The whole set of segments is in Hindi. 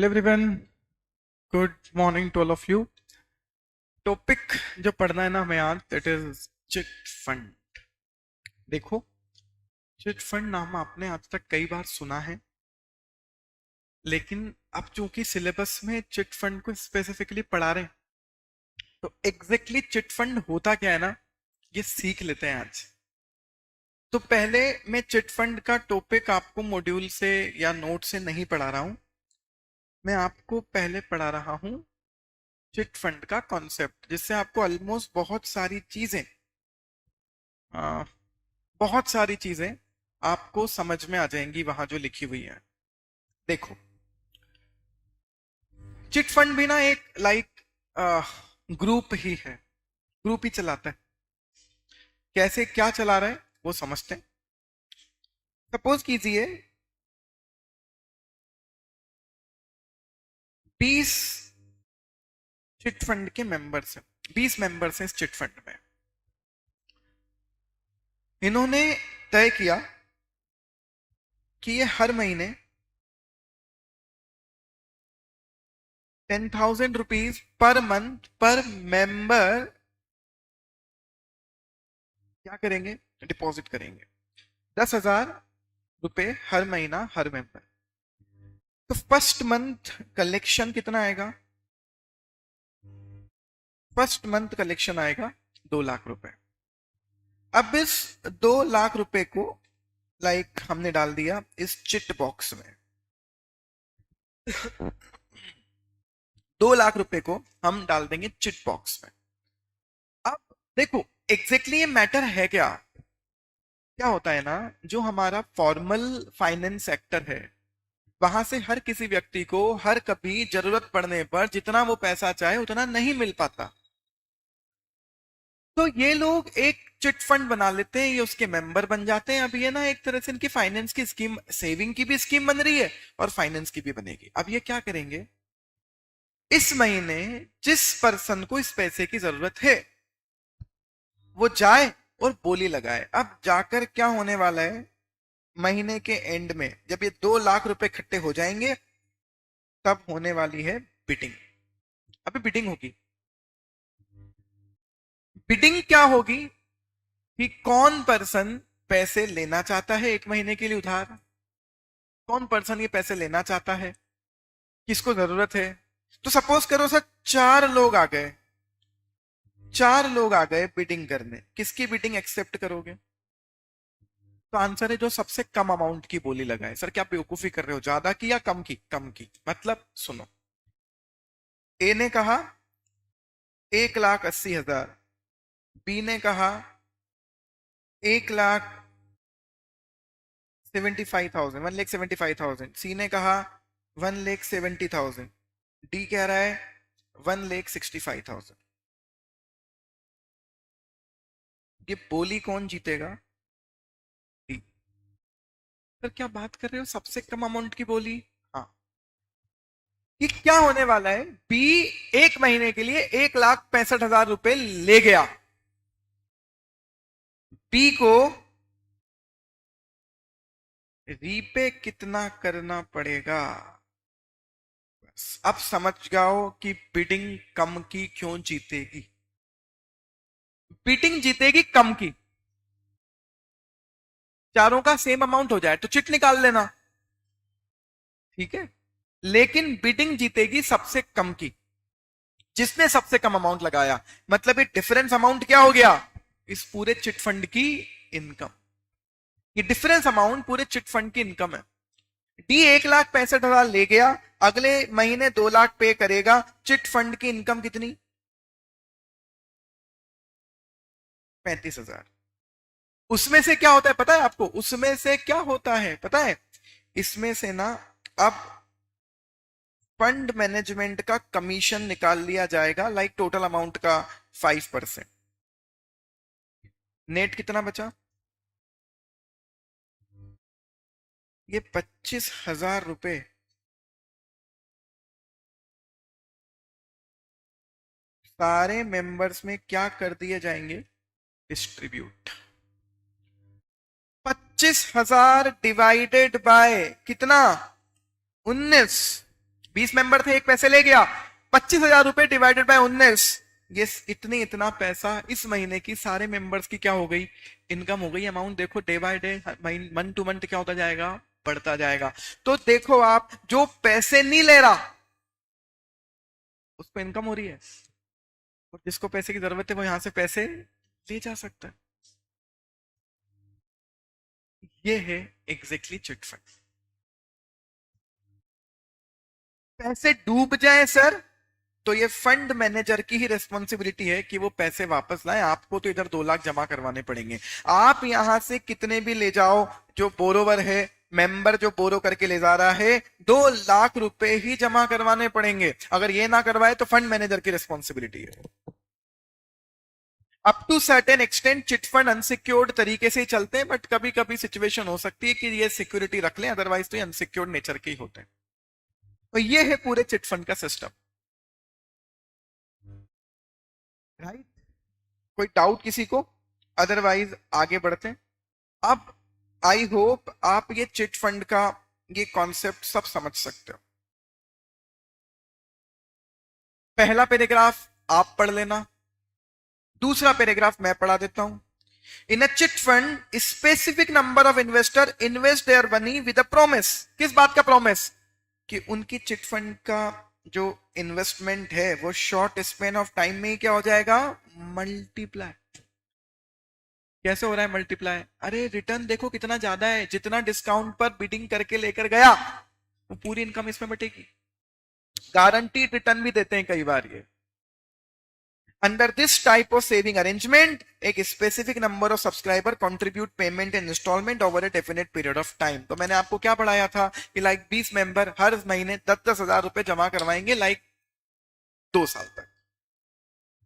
Hello everyone, good morning to all of you. Topic जो पढ़ना है ना हमें आज, दैट इज चिट फंड। देखो, चिट फंड नाम आपने आज तक कई बार सुना है, लेकिन अब चूंकि सिलेबस में चिट फंड को स्पेसिफिकली पढ़ा रहे हैं, तो एग्जैक्टली चिट फंड होता क्या है ना, ये सीख लेते हैं आज। तो पहले मैं चिट फंड का टॉपिक आपको मॉड्यूल से या नोट से नहीं पढ़ा रहा हूं, मैं आपको पहले पढ़ा रहा हूं चिट फंड का कॉन्सेप्ट, जिससे आपको ऑलमोस्ट आ, बहुत सारी चीजें आपको समझ में आ जाएंगी वहां जो लिखी हुई है। देखो, चिट फंड भी ना एक ग्रुप ही है, ग्रुप ही चलाता है। कैसे क्या चला रहा है वो समझते हैं। सपोज कीजिए 20 चिट फंड के मेंबर्स हैं, 20 मेंबर्स हैं इस चिट फंड में। इन्होंने तय किया कि ये हर महीने 10,000 रुपीज पर मंथ पर मेंबर क्या करेंगे, डिपॉजिट करेंगे। 10,000 रुपए हर महीना हर मेंबर। तो फर्स्ट मंथ कलेक्शन कितना आएगा? फर्स्ट मंथ कलेक्शन आएगा 2 लाख रुपए। अब इस 2 लाख रुपए को हमने डाल दिया इस चिट बॉक्स में। 2 लाख रुपए को हम डाल देंगे चिट बॉक्स में। अब देखो, एग्जैक्टली ये मैटर है क्या? क्या होता है ना, जो हमारा फॉर्मल फाइनेंस सेक्टर है, वहां से हर किसी व्यक्ति को हर कभी जरूरत पड़ने पर जितना वो पैसा चाहे उतना नहीं मिल पाता। तो ये लोग एक चिट फंड बना लेते हैं, ये उसके मेंबर बन जाते हैं। अब ये ना एक तरह से इनकी फाइनेंस की स्कीम, सेविंग की भी स्कीम बन रही है और फाइनेंस की भी बनेगी। अब ये क्या करेंगे, इस महीने जिस पर्सन को इस पैसे की जरूरत है वो जाए और बोली लगाए। अब जाकर क्या होने वाला है, महीने के एंड में जब ये 2 लाख रुपए इकट्ठे हो जाएंगे, तब होने वाली है बिडिंग। अभी बिडिंग होगी। बिडिंग क्या होगी कि कौन पर्सन पैसे लेना चाहता है एक महीने के लिए उधार, कौन पर्सन ये पैसे लेना चाहता है, किसको जरूरत है। तो सपोज करो सर, 4 लोग आ गए, 4 लोग आ गए बिडिंग करने। किसकी बिडिंग एक्सेप्ट करोगे? तो आंसर है जो सबसे कम अमाउंट की बोली लगाए। सर क्या बेवकूफी कर रहे हो, ज्यादा की या कम की? कम की। मतलब सुनो, ए ने कहा 1,80,000, बी ने कहा 1,75,000, 1,75,000, सी ने कहा 1,70,000, डी कह रहा है 1,65,000। ये बोली कौन जीतेगा? डी। सर क्या बात कर रहे हो, सबसे कम अमाउंट की बोली? हाँ। कि क्या होने वाला है, बी एक महीने के लिए 1,65,000 रुपए ले गया। बी को रीपे कितना करना पड़ेगा? अब समझ जाओ कि बिडिंग कम की क्यों जीतेगी। बिडिंग जीतेगी कम की, चारों का सेम अमाउंट हो जाए तो चिट निकाल लेना, ठीक है। लेकिन बिडिंग जीतेगी सबसे कम की, जिसने सबसे कम अमाउंट लगाया। मतलब ये डिफरेंस अमाउंट क्या हो गया, इस पूरे चिट फंड की इनकम। ये डिफरेंस अमाउंट पूरे चिट फंड की इनकम है। डी 1,65,000 ले गया, अगले महीने 2 लाख पे करेगा। चिट फंड की इनकम कितनी? 35,000। उसमें से क्या होता है पता है आपको? उसमें से क्या होता है पता है? इसमें से ना अब फंड मैनेजमेंट का कमीशन निकाल लिया जाएगा, टोटल अमाउंट का 5%। नेट कितना बचा? ये 25,000 रुपए सारे मेंबर्स में क्या कर दिए जाएंगे, डिस्ट्रीब्यूट। 25,000 डिवाइडेड बाय कितना, 19। 20 मेंबर थे, एक पैसे ले गया, 25,000 रुपए डिवाइडेड बाय 19, ये इतना पैसा इस महीने की सारे मेंबर्स की क्या हो गई, इनकम हो गई। अमाउंट देखो day by day, month two month क्या होता जाएगा, बढ़ता जाएगा। तो देखो आप, जो पैसे नहीं ले रहा उसको इनकम हो रही है, और जिसको पैसे की जरूरत है वो यहां से पैसे ले जा सकता है। ये है एग्जैक्टली चिट फंड। पैसे डूब जाए सर, तो ये फंड मैनेजर की ही रिस्पॉन्सिबिलिटी है कि वो पैसे वापस लाए। आपको तो इधर 2 लाख जमा करवाने पड़ेंगे। आप यहां से कितने भी ले जाओ, जो बोरोवर है, मेंबर जो बोरो करके ले जा रहा है, 2 लाख रुपए ही जमा करवाने पड़ेंगे। अगर ये ना करवाए तो फंड मैनेजर की रिस्पॉन्सिबिलिटी है। Up to certain extent chit fund unsecured तरीके से ही चलते हैं, बट कभी कभी सिचुएशन हो सकती है कि ये सिक्योरिटी रख लें, अदरवाइज तो ये अनसिक्योर्ड नेचर के ही होते हैं। तो ये है पूरे चिट फंड का सिस्टम, राइट। कोई डाउट किसी को? अदरवाइज आगे बढ़ते हैं। अब आई होप आप ये चिट फंड का ये कॉन्सेप्ट सब समझ सकते हो। पहला पैराग्राफ आप पढ़ लेना, दूसरा पैराग्राफ मैं पढ़ा देता हूं। In a chit fund specific number of investor invest their money with a promise. किस बात का प्रॉमिस? कि उनकी चिट फंड का जो इन्वेस्टमेंट है वो शॉर्ट स्पेन ऑफ टाइम में ही क्या हो जाएगा, मल्टीप्लाई। कैसे हो रहा है मल्टीप्लाई? अरे रिटर्न देखो कितना ज्यादा है, जितना डिस्काउंट पर बिडिंग करके लेकर गया वो पूरी इनकम इसमें बटेगी। गारंटीड रिटर्न भी देते हैं कई बार ये। Under this type of saving arrangement एक specific number of subscriber contribute payment in installment over a definite period of time. तो मैंने आपको क्या पढ़ाया था कि लाइक 20 मेंबर हर महीने 10-10 हजार रुपए जमा करवाएंगे, लाइक 2 साल तक।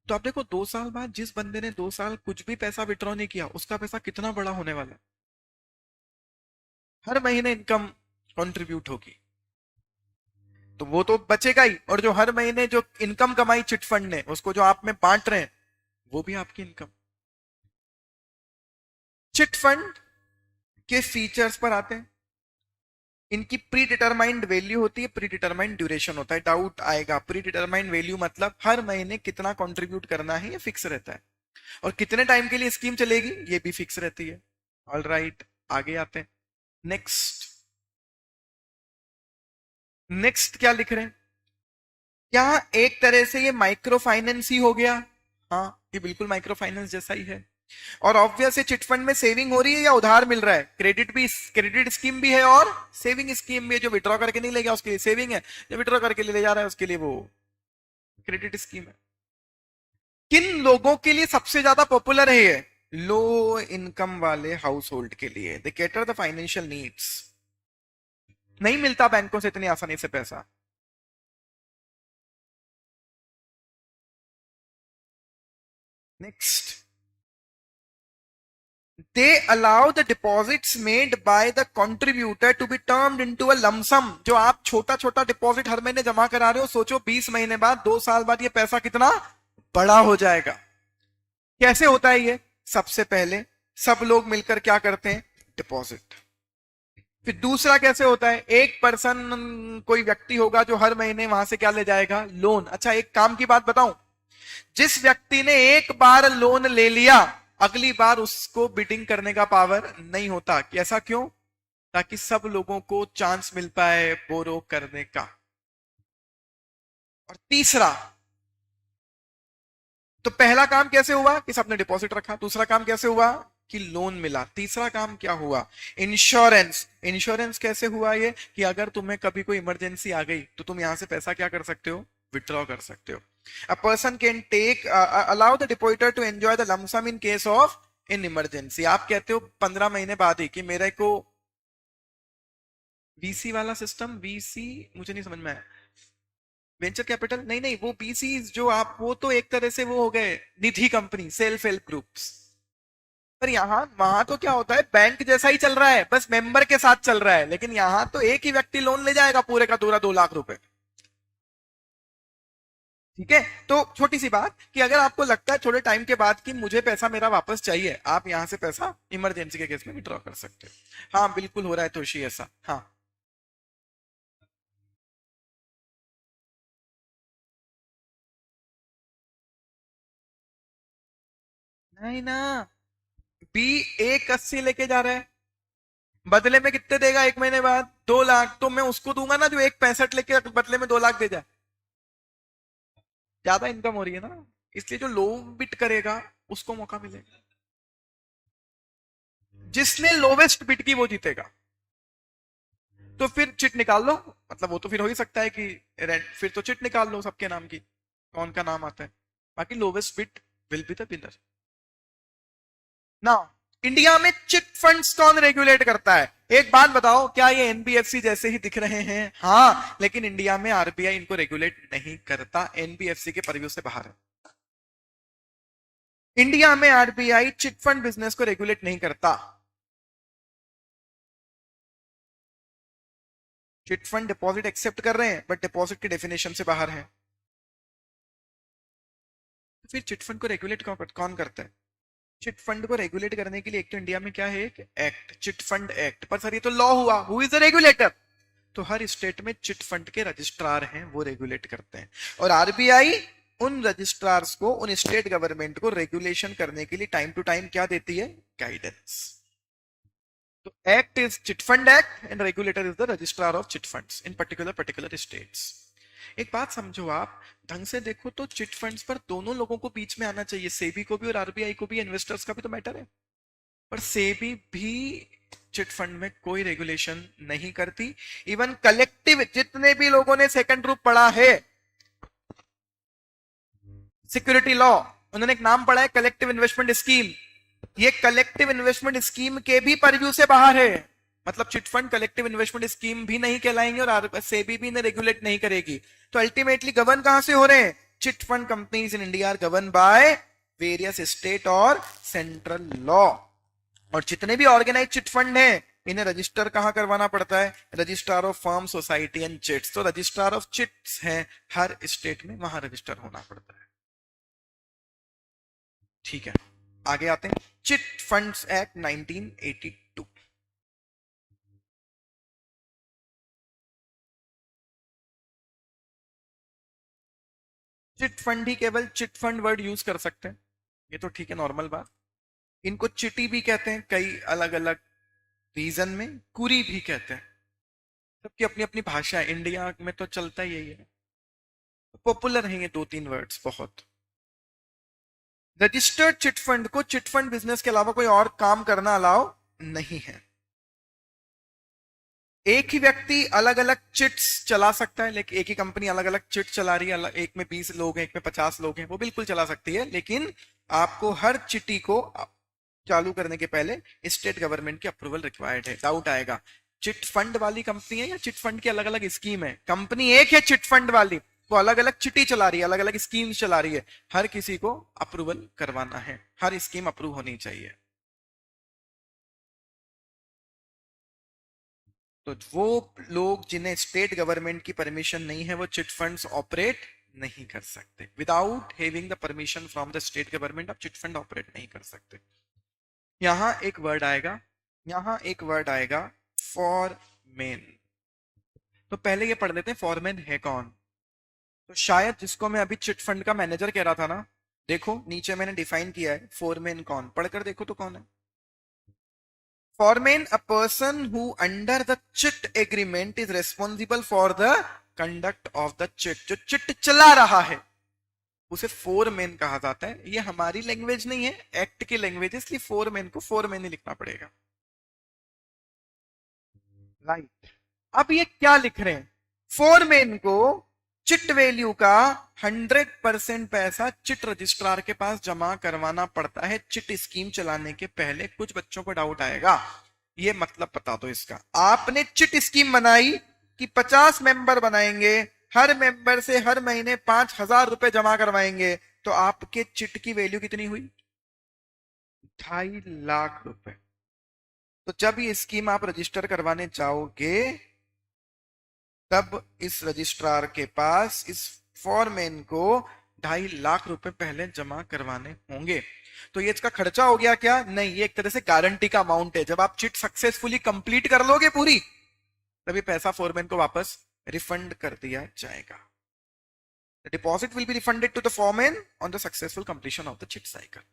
तो आप देखो 2 साल बाद जिस बंदे ने 2 साल कुछ भी पैसा विड्रॉ नहीं किया, उसका पैसा कितना बड़ा होने वाला है। हर महीने इनकम कंट्रीब्यूट होगी, तो वो तो बचेगा ही, और जो हर महीने जो इनकम कमाई चिट फंड ने, उसको जो आप में बांट रहे हैं, वो भी आपकी इनकम। चिट फंड के फीचर्स पर आते हैं। इनकी प्री डिटरमाइंड वैल्यू होती है, प्री डिटरमाइंड ड्यूरेशन होता है। डाउट आएगा, प्री डिटरमाइंड वैल्यू मतलब हर महीने कितना कंट्रीब्यूट करना है ये फिक्स रहता है, और कितने टाइम के लिए स्कीम चलेगी ये भी फिक्स रहती है। ऑल राइट, आगे आते हैं। नेक्स्ट, नेक्स्ट क्या लिख रहे हैं? क्या एक तरह से ये माइक्रो फाइनेंस ही हो गया? हाँ, ये बिल्कुल माइक्रो फाइनेंस जैसा ही है। और ऑब्वियस है, चिट फंड में सेविंग हो रही है या उधार मिल रहा है? क्रेडिट भी, क्रेडिट स्कीम भी है और सेविंग स्कीम भी है। जो विड्रॉ करके नहीं ले गया उसके लिए सेविंग है, जो विड्रॉ करके ले जा रहा है उसके लिए वो क्रेडिट स्कीम है। किन लोगों के लिए सबसे ज्यादा पॉपुलर है ये? लो इनकम वाले हाउस होल्ड के लिए। दे कैटर द फाइनेंशियल नीड्स। नहीं मिलता बैंकों से इतनी आसानी से पैसा। Next, they allow the deposits made by the contributor to be turned into a lump sum। जो आप छोटा छोटा डिपॉजिट हर महीने जमा करा रहे हो, सोचो 20 महीने बाद, 2 साल बाद ये पैसा कितना बड़ा हो जाएगा। कैसे होता है ये? सबसे पहले सब लोग मिलकर क्या करते हैं, डिपॉजिट। फिर दूसरा कैसे होता है, एक पर्सन, कोई व्यक्ति होगा जो हर महीने वहां से क्या ले जाएगा, लोन। अच्छा एक काम की बात बताऊं, जिस व्यक्ति ने एक बार लोन ले लिया, अगली बार उसको बिडिंग करने का पावर नहीं होता। कि ऐसा क्यों? ताकि सब लोगों को चांस मिल पाए बोरो करने का। और तीसरा, तो पहला काम कैसे हुआ कि सबने डिपॉजिट रखा, दूसरा काम कैसे हुआ कि लोन मिला, तीसरा काम क्या हुआ, इंश्योरेंस। इंश्योरेंस कैसे हुआ ये कि अगर तुम्हें कभी कोई इमरजेंसी आ गई तो तुम यहां से पैसा क्या कर सकते हो, विड्रॉ कर सकते हो। A person can take allow the depositor to enjoy the lump sum in case of in emergency। आप कहते हो 15 महीने बाद ही कि मेरे को वीसी वाला सिस्टम, वीसी मुझे नहीं समझ में आया, वेंचर कैपिटल नहीं नहीं, वो बीसी जो आप, वो तो एक तरह से वो हो गए निधि कंपनी, सेल्फ हेल्प ग्रुप्स। पर यहाँ वहां तो क्या होता है, बैंक जैसा ही चल रहा है, बस मेंबर के साथ चल रहा है। लेकिन यहाँ तो एक ही व्यक्ति लोन ले जाएगा पूरे का पूरा 2 लाख रुपए। ठीक है, तो छोटी सी बात कि अगर आपको लगता है थोड़े टाइम के बाद कि मुझे पैसा मेरा वापस चाहिए, आप यहां से पैसा इमरजेंसी के केस में विड्रॉ कर सकते हो। हाँ बिल्कुल हो रहा है तोशी ऐसा। हाँ नहीं ना, बी 180 लेके जा रहा है, बदले में कितने देगा एक महीने बाद? 2 लाख। तो मैं उसको दूंगा ना जो 165 लेके बदले में 2 लाख दे जाए। ज्यादा इनकम हो रही है ना, इसलिए जो लो बिट करेगा उसको मौका मिलेगा। जिसने लोवेस्ट बिट की वो जीतेगा। तो फिर चिट निकाल लो, मतलब वो तो फिर हो ही सकता है कि रेंट, फिर तो चिट निकाल लो सबके नाम की, कौन का नाम आता है। बाकी lowest bit will be the winner. ना, इंडिया में चिट फंड्स कौन रेगुलेट करता है? एक बात बताओ, क्या ये एनबीएफसी जैसे ही दिख रहे हैं? हाँ, लेकिन इंडिया में आरबीआई इनको रेगुलेट नहीं करता, एनबीएफसी के परव्यू से बाहर है। इंडिया में आरबीआई चिट फंड बिजनेस को रेगुलेट नहीं करता। चिट फंड डिपॉजिट एक्सेप्ट कर रहे हैं, बट डिपॉजिट की डेफिनेशन से बाहर है। तो फिर चिट फंड को रेगुलेट कौन करता है? चिट फंड को रेगुलेट करने के लिए एक तो इंडिया में क्या है, एक एक्ट, चिट फंड एक्ट। पर सर ये तो लॉ हुआ, हु इज द रेगुलेटर? तो हर स्टेट में चिट फंड के रजिस्ट्रार हैं, वो रेगुलेट करते हैं। और आरबीआई उन रजिस्ट्रार्स को, उन स्टेट गवर्नमेंट को रेगुलेशन करने के लिए टाइम टू टाइम क्या देती है? गाइडेंस। तो act is chit fund act and regulator is the registrar of chit funds in particular states. एक बात समझो आप, ढंग से देखो तो चिट फंड्स पर दोनों लोगों को बीच में आना चाहिए, सेबी को भी और आरबीआई को भी, इन्वेस्टर्स का भी तो मैटर है। पर सेबी भी चिट फंड में कोई रेगुलेशन नहीं करती। इवन कलेक्टिव जितने भी लोगों ने सेकंड ग्रुप पढ़ा है, सिक्योरिटी लॉ, उन्होंने एक नाम पढ़ा है कलेक्टिव इन्वेस्टमेंट स्कीम। ये कलेक्टिव इन्वेस्टमेंट स्कीम के भी परव्यू से बाहर है। मतलब chit fund collective investment scheme भी नहीं कहलाएंगे और सेबी भी इन्हें रेगुलेट नहीं करेगी। तो अल्टीमेटली गवर्न कहां से हो रहे हैं? Chit fund companies in India are govern by various state और सेंट्रल लॉ। और जितने भी ऑर्गेनाइज चिट फंड हैं, इन्हें रजिस्टर कहां करवाना पड़ता है? Registrar of firm society and chits. तो रजिस्ट्रार ऑफ चिट्स हैं हर स्टेट में, वहां रजिस्टर होना पड़ता है। ठीक है, आगे आते हैं। Chit funds act 1982। Chit fund ही केवल चिट फंड वर्ड यूज कर सकते हैं, ये तो ठीक है, नॉर्मल बात। इनको चिटी भी कहते हैं कई अलग अलग रीजन में, कुरी भी कहते हैं। सबकी अपनी अपनी भाषा है, इंडिया में तो चलता ही यही है, पॉपुलर है ये 2-3 वर्ड्स बहुत। रजिस्टर्ड चिट फंड को चिट फंड बिजनेस के अलावा कोई और काम करना अलाउ नहीं है। एक ही व्यक्ति अलग अलग चिट्स चला सकता है, लेकिन एक ही कंपनी अलग अलग चिट चला रही है, एक में 20 लोग हैं, एक में 50 लोग हैं, वो बिल्कुल चला सकती है, लेकिन आपको हर चिट्टी को चालू करने के पहले स्टेट गवर्नमेंट की अप्रूवल रिक्वायर्ड है। डाउट आएगा, चिट फंड वाली कंपनी है या चिट फंड की अलग अलग स्कीम है? कंपनी एक है चिट फंड वाली, वो अलग अलग चिट्टी चला रही है, अलग अलग स्कीम चला रही है, हर किसी को अप्रूवल करवाना है, हर स्कीम अप्रूव होनी चाहिए। तो वो लोग जिन्हें स्टेट गवर्नमेंट की परमिशन नहीं है, वो चिट फंड्स ऑपरेट नहीं कर सकते। Without having the permission from the state government आप चिट फंड ऑपरेट नहीं कर सकते। यहां एक वर्ड आएगा, यहां एक वर्ड आएगा फॉरमेन। तो पहले ये पढ़ लेते हैं फॉरमेन है कौन। तो शायद जिसको मैं अभी चिट फंड का मैनेजर कह रहा था ना, देखो नीचे मैंने डिफाइन किया है फॉरमेन कौन, पढ़कर देखो तो कौन है। Foreman, a person who under the chit agreement is responsible for the conduct of the chit। जो चिट चला रहा है उसे फोरमैन कहा जाता है। ये हमारी लैंग्वेज नहीं है, एक्ट की लैंग्वेज है, इसलिए फोरमैन को फोरमैन ही लिखना पड़ेगा। राइट। अब ये क्या लिख रहे हैं? फोरमैन को चिट वैल्यू का 100% पैसा चिट रजिस्ट्रार के पास जमा करवाना पड़ता है चिट स्कीम चलाने के पहले। कुछ बच्चों को डाउट आएगा, ये मतलब बता दो इसका। आपने चिट स्कीम बनाई कि 50 मेंबर बनाएंगे, हर मेंबर से हर महीने 5,000 रुपए जमा करवाएंगे, तो आपके चिट की वैल्यू कितनी हुई? 2.5 लाख रुपए। तो जब ये स्कीम आप रजिस्टर करवाने जाओगे, तब इस रजिस्ट्रार के पास इस फॉरमैन को 2.5 लाख रुपए पहले जमा करवाने होंगे। तो ये इसका खर्चा हो गया क्या? नहीं, ये एक तरह से गारंटी का अमाउंट है। जब आप चिट सक्सेसफुली कंप्लीट कर लोगे पूरी, तभी पैसा फॉरमैन को वापस रिफंड कर दिया जाएगा। The deposit will be refunded to the foreman on the successful completion of the chit cycle।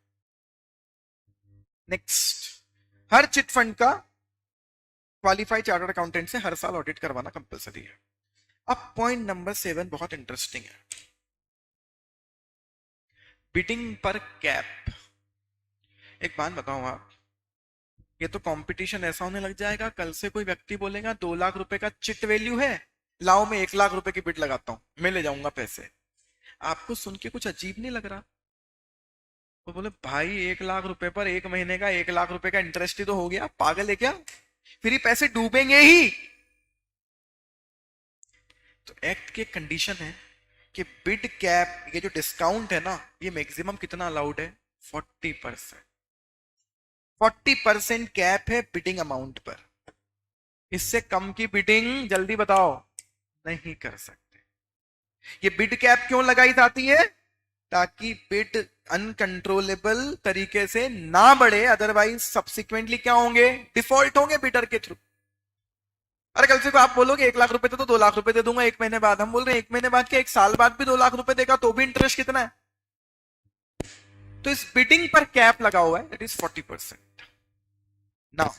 Next, her chit fund का क्वालिफाइड चार्टर्ड अकाउंटेंट से हर साल ऑडिट करवाना कंपलसरी है। अब पॉइंट नंबर 7 बहुत इंटरेस्टिंग है, बिडिंग पर कैप। एक बात बताओ आप, ये तो कंपटीशन ऐसा होने लग जाएगा, कल से कोई व्यक्ति बोलेगा 2 लाख रुपए का चिट वैल्यू है, लाओ मैं 1 लाख रुपए की बिड लगाता हूं, मैं ले जाऊंगा पैसे। आपको सुन के कुछ अजीब नहीं लग रहा? वो बोले भाई 1 लाख रुपए पर 1 महीने का 1 लाख रुपए का इंटरेस्ट ही तो हो गया, पागल है क्या? फिर ये पैसे डूबेंगे ही। तो एक्ट की कंडीशन है कि बिड कैप, ये जो डिस्काउंट है ना, ये मैक्सिमम कितना अलाउड है? 40%। 40% कैप है बिडिंग अमाउंट पर। इससे कम की बिडिंग जल्दी बताओ नहीं कर सकते। ये बिड कैप क्यों लगाई जाती है? ताकि बिड अनकंट्रोलेबल तरीके से ना बढ़े, अदरवाइज सब्सिक्वेंटली क्या होंगे? डिफॉल्ट होंगे बिडर के थ्रू। अरे कल से को आप बोलोगे 1 लाख रुपए तो 2 लाख रुपए दे दूंगा 1 महीने बाद, हम बोल रहे हैं 1 महीने बाद क्या 1 साल बाद भी 2 लाख रुपए देगा तो भी इंटरेस्ट कितना है? तो इस बिडिंग पर कैप लगा हुआ है, that is 40%। Now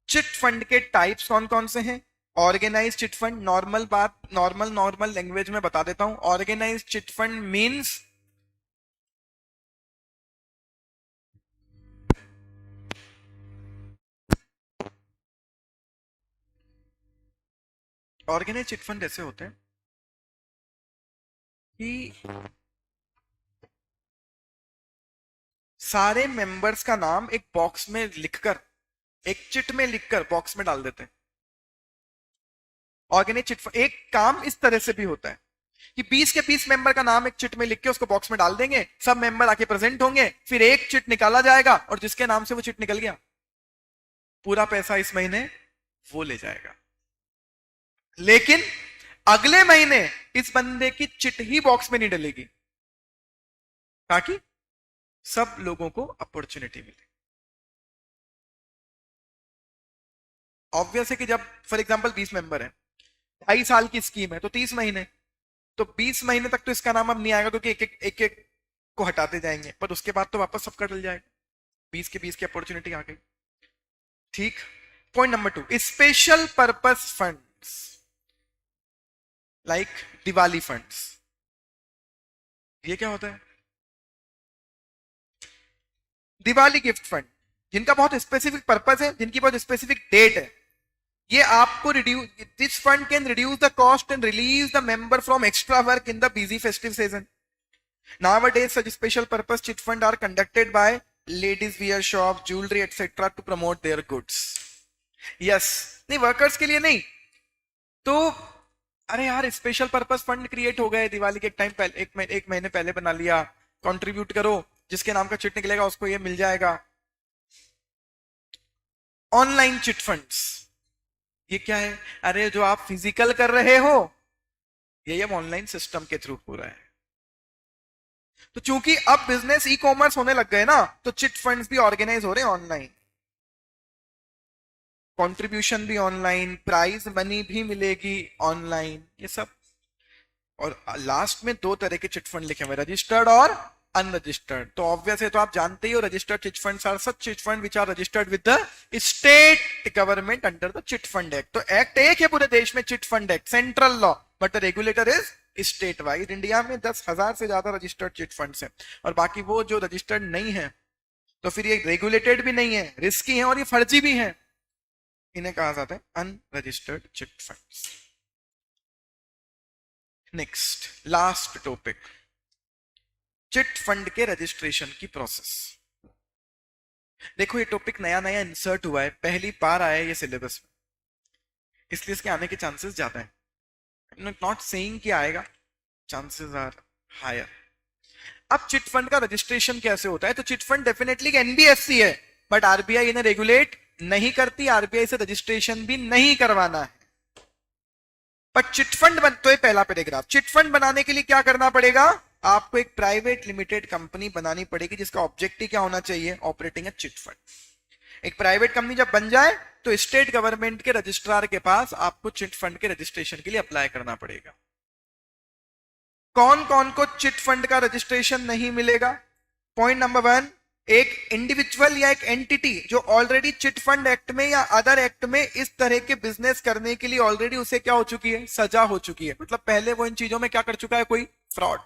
chit fund के टाइप्स कौन कौन से हैं? ऑर्गेनाइज चिट फंड, नॉर्मल बात, नॉर्मल लैंग्वेज में बता देता हूं। Organise chit fund means organise chit fund ऐसे होते हैं कि सारे मेंबर्स का नाम एक बॉक्स में लिखकर, एक चिट में लिखकर बॉक्स में डाल देते हैं। ऑर्गेनाइज चिट फंड एक काम इस तरह से भी होता है कि 20 के 20 मेंबर का नाम एक चिट में लिख के उसको बॉक्स में डाल देंगे, सब मेंबर आके प्रेजेंट होंगे, फिर एक चिट निकाला जाएगा और जिसके नाम से वो चिट निकल गया पूरा पैसा इस महीने वो ले जाएगा। लेकिन अगले महीने इस बंदे की चिट ही बॉक्स में नहीं डलेगी ताकि सब लोगों को अपॉर्चुनिटी मिले। ऑब्वियस है कि जब फॉर एग्जांपल 20 मेंबर है, 2.5 साल की स्कीम है तो 30 महीने, तो 20 महीने तक तो इसका नाम अब नहीं आएगा क्योंकि एक एक को हटाते जाएंगे, पर उसके बाद तो वापस सबका डल जाएगा। 20 के 20 की अपॉर्चुनिटी आ गई। ठीक। Point number 2, special purpose funds like Diwali funds. ये क्या होता है? दिवाली गिफ्ट फंड, जिनका बहुत स्पेसिफिक पर्पस है, जिनकी बहुत स्पेसिफिक डेट है। ये आपको reduce, this fund can reduce the cost and release the member from extra work in the busy festive season. Nowadays, such special purpose chit fund are conducted by ladies wear shop, jewelry etc. to promote their goods. Yes, नहीं वर्कर्स के लिए नहीं तो, अरे यार स्पेशल पर्पस फंड क्रिएट हो गए दिवाली के एक टाइम पहले, एक महीने पहले बना लिया, कंट्रीब्यूट करो, जिसके नाम का चिट निकलेगा उसको ये मिल जाएगा। ऑनलाइन चिट फंड्स, ये क्या है? अरे जो आप फिजिकल कर रहे हो ये अब ऑनलाइन सिस्टम के थ्रू हो रहा है। तो चूंकि अब बिजनेस ई कॉमर्स होने लग गए ना, तो चिट फंड्स भी ऑर्गेनाइज हो रहे हैं ऑनलाइन, कंट्रीब्यूशन भी ऑनलाइन, प्राइज मनी भी मिलेगी ऑनलाइन, ये सब। और लास्ट में 2 तरह के चिट फंड लिखे हुए, रजिस्टर्ड और अनरजिस्टर्ड। तो ऑब्वियस है, तो आप जानते ही हो, registered chit funds are such chit fund which are registered with the state government under the chit fund act. तो एक्ट एक है पूरे देश में, chit fund act, central law, but the regulator is state wide. India में 10,000 से ज्यादा रजिस्टर्ड चिट फंड्स हैं, और बाकी वो जो रजिस्टर्ड नहीं है तो फिर ये रेगुलेटेड भी नहीं है, रिस्की है और ये फर्जी भी है, इन्हें कहा जाता है unregistered chit funds. Next, last topic, chit fund के रजिस्ट्रेशन की प्रोसेस। देखो ये टॉपिक नया नया इंसर्ट हुआ है, पहली बार आया है ये सिलेबस में, इसलिए इसके आने के चांसेस ज्यादा है। नॉट सेइंग कि आएगा, चांसेस आर हायर। अब चिट फंड का रजिस्ट्रेशन कैसे होता है? तो चिट फंड डेफिनेटली एनबीएफसी है, बट आरबीआई इन्हें रेगुलेट नहीं करती, आरबीआई से रजिस्ट्रेशन भी नहीं करवाना है। पर चिट फंड तो ये पहला पैराग्राफ, चिट फंड बनाने के लिए क्या करना पड़ेगा? आपको एक प्राइवेट लिमिटेड कंपनी बनानी पड़ेगी जिसका ऑब्जेक्टिव क्या होना चाहिए? ऑपरेटिंग ए चिट फंड। एक प्राइवेट कंपनी जब बन जाए तो स्टेट गवर्नमेंट के रजिस्ट्रार के पास आपको चिट फंड के रजिस्ट्रेशन के लिए अप्लाई करना पड़ेगा। कौन कौन को चिट फंड का रजिस्ट्रेशन नहीं मिलेगा? पॉइंट नंबर 1, एक इंडिविजुअल या एक एंटिटी जो ऑलरेडी चिट फंड एक्ट में या अदर एक्ट में इस तरह के बिजनेस करने के लिए ऑलरेडी उसे क्या हो चुकी है, सजा हो चुकी है, मतलब पहले वो इन चीजों में क्या कर चुका है, कोई फ्रॉड।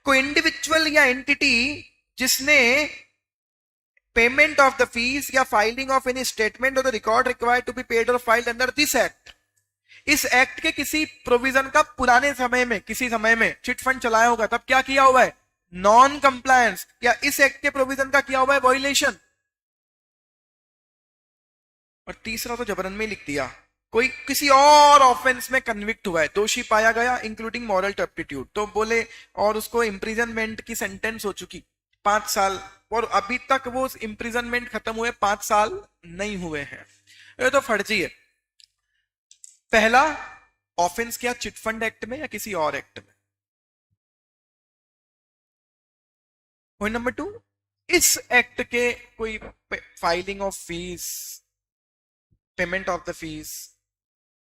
कोई इंडिविजुअल या एंटिटी जिसने पेमेंट ऑफ द फीस या फाइलिंग ऑफ एनी स्टेटमेंट और the record required to be paid और फाइल्ड अंडर दिस एक्ट, इस एक्ट के किसी प्रोविजन का पुराने समय में किसी समय में चिट फंड चलाया होगा, तब क्या किया हुआ है, नॉन कंप्लायंस, या इस एक्ट के प्रोविजन का किया हुआ है वॉयलेशन। और तीसरा तो जबरन में लिख दिया, कोई किसी और ऑफेंस में कन्विक्ट हुआ है, दोषी पाया गया इंक्लूडिंग मॉरल टर्पिट्यूड, तो बोले और उसको इंप्रिजनमेंट की सेंटेंस हो चुकी 5 साल, और अभी तक वो इंप्रिजनमेंट खत्म हुए 5 साल नहीं हुए हैं। ये तो फर्जी है। पहला ऑफेंस क्या, चिटफंड एक्ट में या किसी और एक्ट में। पॉइंट नंबर 2, इस एक्ट के कोई filing of fees, payment of the fees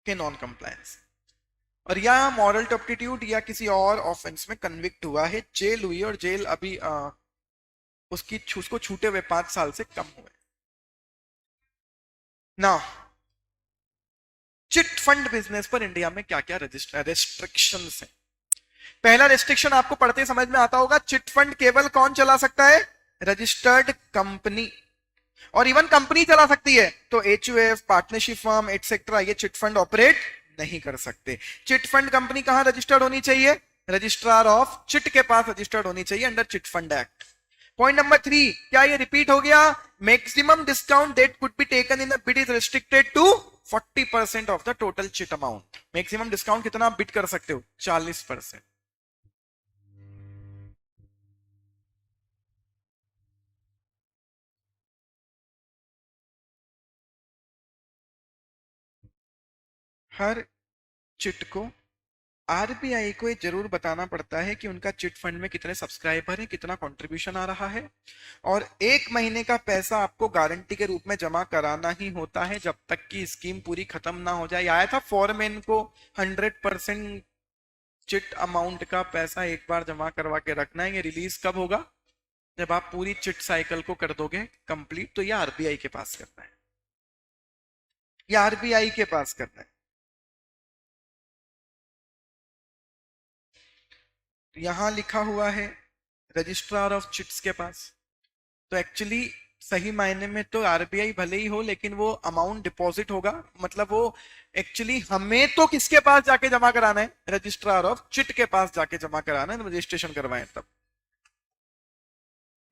के नॉन कंप्लायंस, और या मॉरल टर्पिट्यूड या किसी और ऑफेंस में कन्विक्ट हुआ है, जेल हुई और जेल अभी उसको छूटे हुए 5 साल से कम हुए ना। चिट फंड बिजनेस पर इंडिया में क्या क्या रेस्ट्रिक्शंस हैं। पहला रेस्ट्रिक्शन आपको पढ़ते समझ में आता होगा, चिट फंड केवल कौन चला सकता है, रजिस्टर्ड कंपनी, और इवन कंपनी चला सकती है, तो एचयूएफ, पार्टनरशिप फर्म एटसेट्रा ये चिट फंड ऑपरेट नहीं कर सकते। चिट फंड कंपनी कहां रजिस्टर्ड होनी चाहिए, रजिस्ट्रार ऑफ चिट के पास रजिस्टर्ड होनी चाहिए under chit fund act. Point number 3, क्या ये रिपीट हो गया, maximum discount that could be taken in the bid is restricted to 40% of the total chit amount. Maximum discount कितना आप बिड कर सकते हो, 40%। हर चिट को आरबीआई को ये जरूर बताना पड़ता है कि उनका चिट फंड में कितने सब्सक्राइबर हैं, कितना कंट्रीब्यूशन आ रहा है, और 1 महीने का पैसा आपको गारंटी के रूप में जमा कराना ही होता है जब तक कि स्कीम पूरी खत्म ना हो जाए। आया था फॉरमैन को 100% चिट अमाउंट का पैसा एक बार जमा करवा के रखना है, ये रिलीज कब होगा, जब आप पूरी चिट साइकिल को कर दोगे कंप्लीट, तो ये आरबीआई के पास करना है, ये आरबीआई के पास करना है। तो यहां लिखा हुआ है रजिस्ट्रार ऑफ चिट्स के पास, तो एक्चुअली सही मायने में तो आरबीआई भले ही हो, लेकिन वो अमाउंट डिपॉजिट होगा, मतलब वो एक्चुअली हमें तो किसके पास जाके जमा कराना है, रजिस्ट्रार ऑफ चिट के पास जाके जमा कराना है, रजिस्ट्रेशन करवाएं तब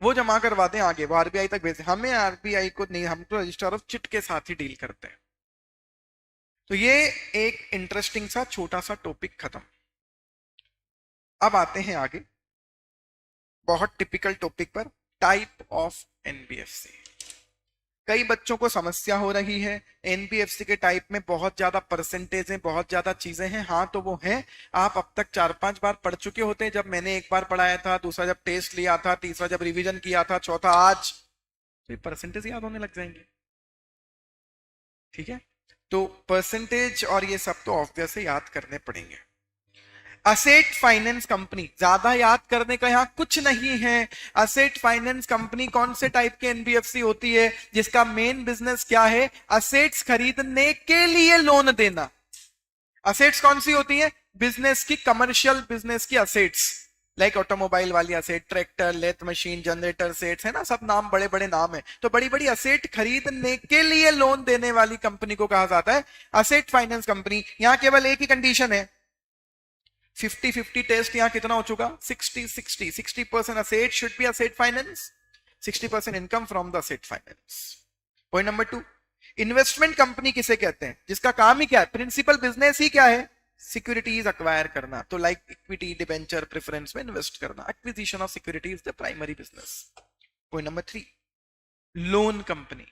वो जमा करवा दें, आगे वो आरबीआई तक भेज, हमें आरबीआई को नहीं, हम तो रजिस्ट्रार ऑफ चिट के साथ ही डील करते हैं। तो ये एक इंटरेस्टिंग सा छोटा सा टॉपिक खत्म। अब आते हैं आगे बहुत टिपिकल टॉपिक पर, टाइप ऑफ एनबीएफसी। कई बच्चों को समस्या हो रही है, एनबीएफसी के टाइप में बहुत ज्यादा परसेंटेज है, बहुत ज्यादा चीजें हैं, हाँ तो वो हैं, आप अब तक 4-5 बार पढ़ चुके होते हैं, जब मैंने एक बार पढ़ाया था, दूसरा जब टेस्ट लिया था, तीसरा जब रिवीजन किया था, चौथा आज, तो ये परसेंटेज याद होने लग जाएंगे। ठीक है, तो परसेंटेज और ये सब तो ऑब्वियस है, याद करने पड़ेंगे। असेट फाइनेंस कंपनी, ज्यादा याद करने का यहां कुछ नहीं है। असेट फाइनेंस कंपनी कौन से टाइप के एनबीएफसी होती है, जिसका मेन बिजनेस क्या है, असेट्स खरीदने के लिए लोन देना। असेट्स कौन सी होती है, बिजनेस की, कमर्शियल बिजनेस की असेट्स, लाइक ऑटोमोबाइल वाली asset, tractor, lathe machine, generator sets है ना, सब नाम बड़े बड़े नाम है, तो बड़ी बड़ी असेट खरीदने के लिए लोन देने वाली कंपनी को कहा जाता है असेट फाइनेंस कंपनी। यहां केवल एक ही कंडीशन है, 50-50 टेस्ट यहां कितना हो चुका, 60% asset should be asset finance, 60% income from the asset finance. Point number 2, investment company किसे कहते हैं, जिसका काम ही क्या है, प्रिंसिपल बिजनेस ही क्या है, सिक्योरिटीज अक्वायर करना, तो लाइक इक्विटी, डिबेंचर, प्रेफरेंस में इन्वेस्ट करना, acquisition of securities the primary business. Point number 3, loan company,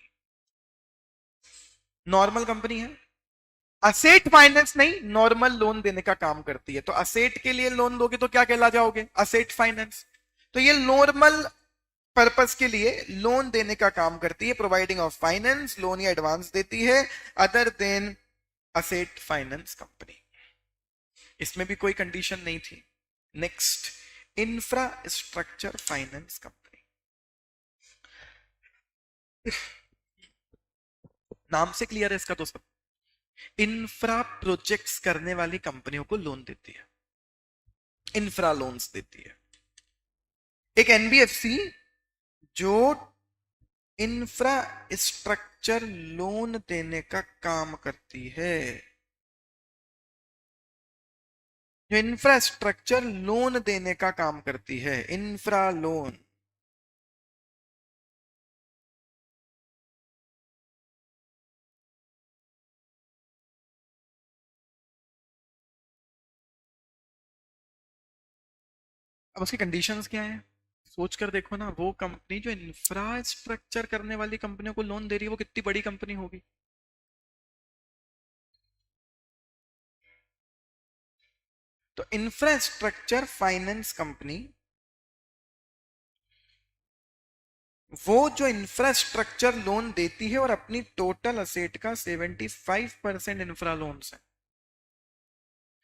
normal company है, असेट फाइनेंस नहीं, नॉर्मल लोन देने का काम करती है, तो असेट के लिए लोन दोगे तो क्या कहला जाओगे, असेट फाइनेंस। तो ये नॉर्मल पर्पस के लिए लोन देने का काम करती है, प्रोवाइडिंग ऑफ फाइनेंस, लोन या एडवांस देती है, other than asset finance company. इसमें भी कोई कंडीशन नहीं थी। नेक्स्ट, इंफ्रास्ट्रक्चर फाइनेंस कंपनी, नाम से क्लियर है इसका तो सब। इंफ्रा प्रोजेक्ट्स करने वाली कंपनियों को लोन देती है, इंफ्रा लोन्स देती है। एक एनबीएफसी जो इंफ्रास्ट्रक्चर लोन देने का काम करती है, जो इंफ्रास्ट्रक्चर लोन देने का काम करती है, इंफ्रा लोन। अब उसकी कंडीशंस क्या है, सोच कर देखो ना। वो कंपनी जो इंफ्रास्ट्रक्चर करने वाली कंपनियों को लोन दे रही है, वो कितनी बड़ी कंपनी होगी। तो इंफ्रास्ट्रक्चर फाइनेंस कंपनी, वो जो इंफ्रास्ट्रक्चर लोन देती है और अपनी टोटल असेट का 75% इंफ्रा लोन है।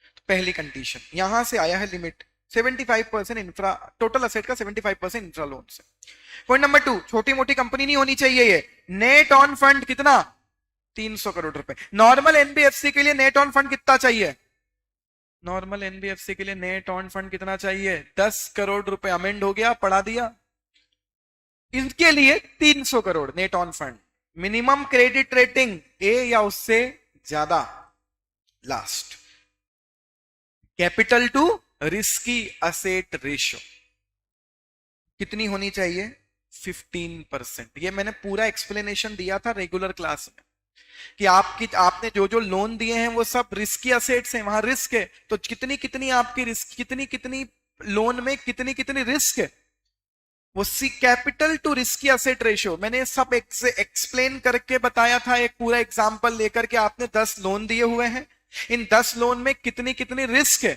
तो पहली कंडीशन यहां से आया है लिमिट, 75% इंफ्रा, टोटल असेट का 75% इंफ्रा लोन है। पॉइंट नंबर 2, छोटी मोटी कंपनी नहीं होनी चाहिए ये। नेट ऑन फंड कितना, 300 करोड़ रुपए। नॉर्मल एनबीएफसी के लिए नेट ऑन फंड कितना चाहिए, नॉर्मल एनबीएफसी के लिए नेट ऑन फंड कितना चाहिए, 10 करोड़ रुपए। अमेंड हो गया, पढ़ा दिया। इनके लिए 300 crore net owned fund. Minimum credit rating A या उससे ज्यादा। Last, capital to risky asset ratio कितनी होनी चाहिए, 15%। ये मैंने पूरा एक्सप्लेनेशन दिया था रेगुलर क्लास में कि आपने जो जो लोन दिए हैं वो सब रिस्की असेट्स हैं, वहां रिस्क है। तो कितनी कितनी आपकी रिस्क, कितनी कितनी लोन में कितनी कितनी रिस्क है, वो सी capital to risky asset ratio मैंने सब एक्सप्लेन करके बताया था। एक पूरा एग्जांपल लेकर के, आपने 10 लोन दिए हुए हैं, इन 10 लोन में कितनी कितनी रिस्क है।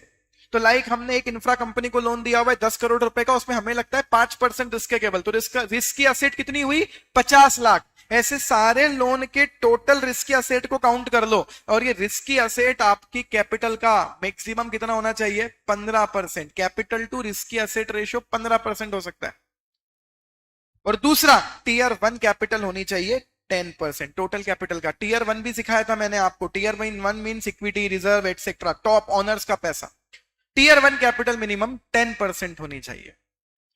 तो लाइक हमने एक इंफ्रा कंपनी को लोन दिया हुआ है 10 करोड़ रुपए का, उसमें हमें लगता है 5% रिस्क है केवल, तो रिस्क की असेट कितनी हुई, 50 लाख। ऐसे सारे लोन के टोटल रिस्की असेट को काउंट कर लो, और ये रिस्की असेट आपकी कैपिटल का मैक्सिमम कितना होना चाहिए, 15%। Capital to risky asset ratio 15% हो सकता है। और दूसरा, टीयर 1 कैपिटल होनी चाहिए 10%। टोटल कैपिटल का टीयर 1 भी सिखाया था मैंने आपको। Tier 1 means equity, reserve etcetera, top owners का पैसा। टीयर 1 कैपिटल मिनिमम 10% होनी चाहिए।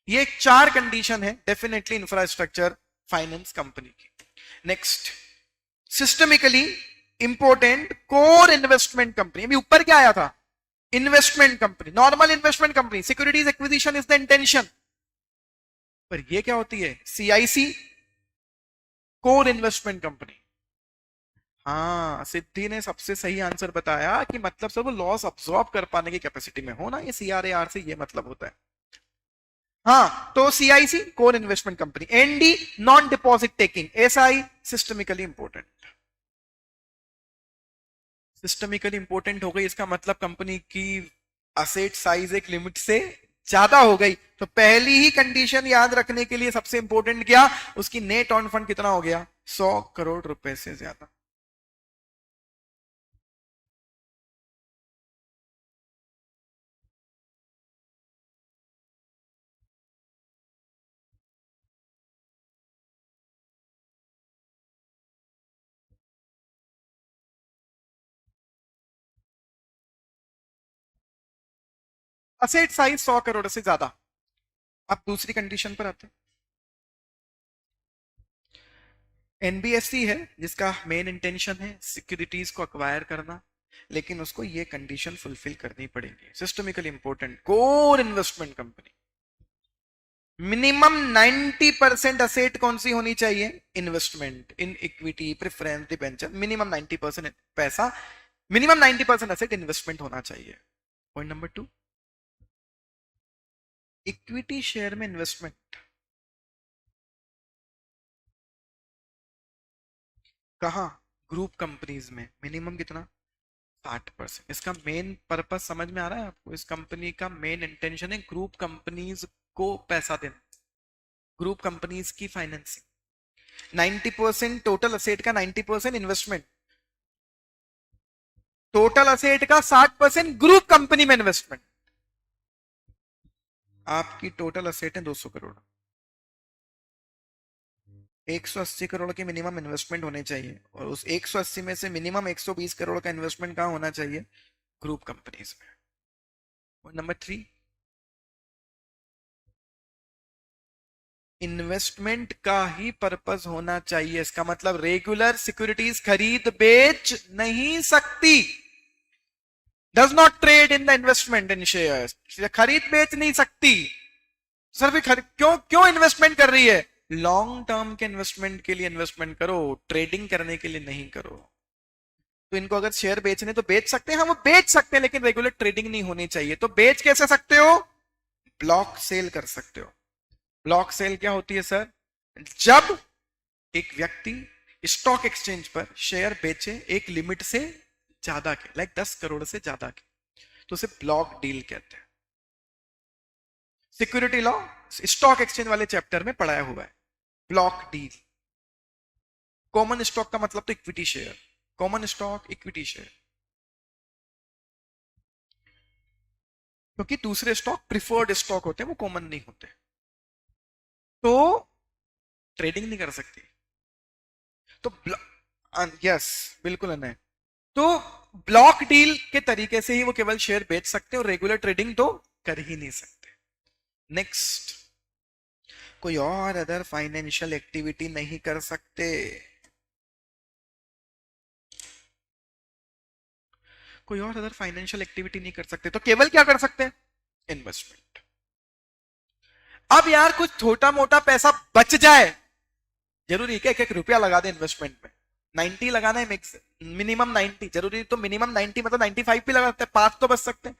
ये 4 कंडीशन है डेफिनेटली इंफ्रास्ट्रक्चर फाइनेंस कंपनी की। Next, systemically important core investment company. अभी ऊपर क्या आया था, investment company, normal investment company, securities acquisition is the intention. पर ये क्या होती है, सीआईसी, कोर इन्वेस्टमेंट कंपनी। हाँ, सिद्धि ने सबसे सही आंसर बताया कि मतलब सर वो लॉस अब्सॉर्ब कर पाने की कैपेसिटी में हो ना, ये सीआरएआर से ये मतलब होता है। हाँ, तो CIC core investment company, ND non deposit taking, SI systemically important. Systemically important हो गई, इसका मतलब कंपनी की असेट साइज एक लिमिट से ज्यादा हो गई। तो पहली ही कंडीशन याद रखने के लिए सबसे इंपोर्टेंट क्या, उसकी नेट ऑन फंड कितना हो गया, 100 करोड़ रुपए से ज्यादा। असेट साइज 100 करोड़ से ज्यादा। अब दूसरी कंडीशन पर आते हैं। एनबीएफसी है जिसका मेन इंटेंशन है सिक्योरिटीज को अक्वायर करना, लेकिन उसको ये कंडीशन फुलफिल करनी पड़ेगी। Systemically important core investment company, minimum 90% asset कौन सी होनी चाहिए, investment in equity, preference, debenture. Minimum 90% पैसा, मिनिमम 90% असेट इन्वेस्टमेंट होना चाहिए। पॉइंट नंबर 2, इक्विटी शेयर में इन्वेस्टमेंट कहां, ग्रुप कंपनीज में। मिनिमम कितना, 60%। इसका मेन पर्पस समझ में आ रहा है आपको, इस कंपनी का मेन इंटेंशन है ग्रुप कंपनीज को पैसा देना, ग्रुप कंपनीज की फाइनेंसिंग। 90% टोटल असेट का, 90% इन्वेस्टमेंट, टोटल असेट का 60% ग्रुप कंपनी में इन्वेस्टमेंट। आपकी टोटल असेट है 200 करोड़, 180 करोड़ की मिनिमम इन्वेस्टमेंट होनी चाहिए और उस 180 में से मिनिमम 120 करोड़ का इन्वेस्टमेंट कहाँ होना चाहिए? ग्रुप कंपनीज में। और नंबर 3, इन्वेस्टमेंट का ही पर्पस होना चाहिए। इसका मतलब रेगुलर सिक्योरिटीज खरीद बेच नहीं सकती। Does not trade in the investment in shares, खरीद बेच नहीं सकती। सर भी क्यों क्यों इन्वेस्टमेंट कर रही है? लॉन्ग टर्म के इन्वेस्टमेंट के लिए इन्वेस्टमेंट करो, ट्रेडिंग करने के लिए नहीं करो। तो इनको अगर शेयर बेचने तो बेच सकते हैं, हाँ वो बेच सकते हैं, लेकिन रेगुलर ट्रेडिंग नहीं होनी चाहिए। तो बेच कैसे सकते हो? ब्लॉक सेल कर सकते हो। ब्लॉक सेल क्या होती है सर? जब एक व्यक्ति स्टॉक एक्सचेंज पर शेयर बेचे एक लिमिट से ज्यादा के, लाइक 10 करोड़ से ज्यादा के, तो उसे ब्लॉक डील कहते हैं। सिक्योरिटी लॉ स्टॉक एक्सचेंज वाले चैप्टर में पढ़ाया हुआ है। Block deal. कॉमन स्टॉक का मतलब तो equity share, common stock equity share, क्योंकि दूसरे स्टॉक प्रिफर्ड स्टॉक होते हैं, वो कॉमन नहीं होते, तो ट्रेडिंग नहीं कर सकती। तो यस, बिल्कुल है। तो ब्लॉक डील के तरीके से ही वो केवल शेयर बेच सकते हैं और रेगुलर ट्रेडिंग तो कर ही नहीं सकते। नेक्स्ट, कोई और अदर फाइनेंशियल एक्टिविटी नहीं कर सकते। कोई और अदर फाइनेंशियल एक्टिविटी नहीं कर सकते, तो केवल क्या कर सकते हैं? इन्वेस्टमेंट। अब यार कुछ छोटा मोटा पैसा बच जाए, जरूरी है क्या 1-1 रुपया लगा दे इन्वेस्टमेंट में? 90 लगाना है मिक्स, मिनिमम 90 जरूरी, तो मिनिमम 90 मतलब 95 भी लगा सकते हैं, 5 तो बच सकते हैं।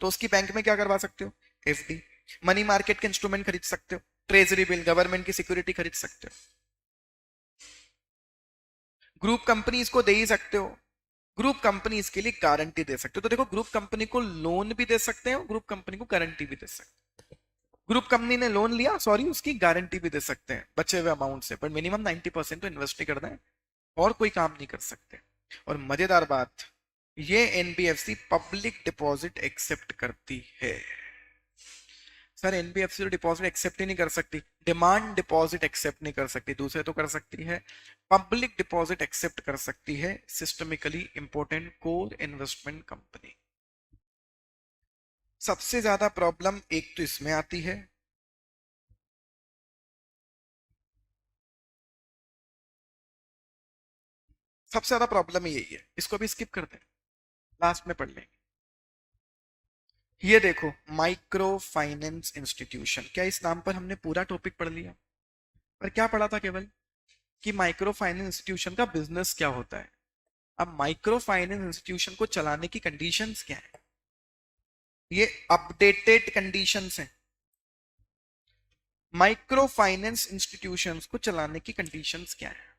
तो उसकी बैंक में क्या करवा सकते हो? एफडी। मनी मार्केट के इंस्ट्रूमेंट खरीद सकते हो, ट्रेजरी बिल, गवर्नमेंट की सिक्योरिटी खरीद सकते हो, ग्रुप कंपनीज को दे ही सकते हो, ग्रुप कंपनीज के लिए गारंटी दे सकते हो। तो देखो, ग्रुप कंपनी को लोन भी दे सकते हैं, ग्रुप कंपनी को गारंटी भी दे सकते हैं। ग्रुप कंपनी ने लोन लिया, सॉरी, उसकी गारंटी भी दे सकते हैं बचे हुए अमाउंट से, पर मिनिमम 90% तो इन्वेस्ट ही करना है और कोई काम नहीं कर सकते। और मजेदार बात, ये एनबीएफसी पब्लिक डिपॉजिट एक्सेप्ट करती है। सर एनबीएफसी तो डिपॉजिट एक्सेप्ट ही नहीं कर सकती, डिमांड डिपॉजिट एक्सेप्ट नहीं कर सकती, दूसरे तो कर सकती है। पब्लिक डिपॉजिट एक्सेप्ट कर सकती है systemically important core investment company. सबसे ज्यादा प्रॉब्लम एक तो इसमें आती है, सबसे ज्यादा प्रॉब्लम यही है। इसको भी स्किप कर दें, लास्ट में पढ़ लेंगे। ये देखो, माइक्रो फाइनेंस इंस्टीट्यूशन, क्या इस नाम पर हमने पूरा टॉपिक पढ़ लिया? पर क्या पढ़ा था केवल कि माइक्रो फाइनेंस इंस्टीट्यूशन का बिजनेस क्या होता है। अब माइक्रो फाइनेंस इंस्टीट्यूशन को चलाने की कंडीशंस क्या है? ये अपडेटेड कंडीशंस हैं। माइक्रो फाइनेंस इंस्टीट्यूशंस को चलाने की कंडीशंस क्या है?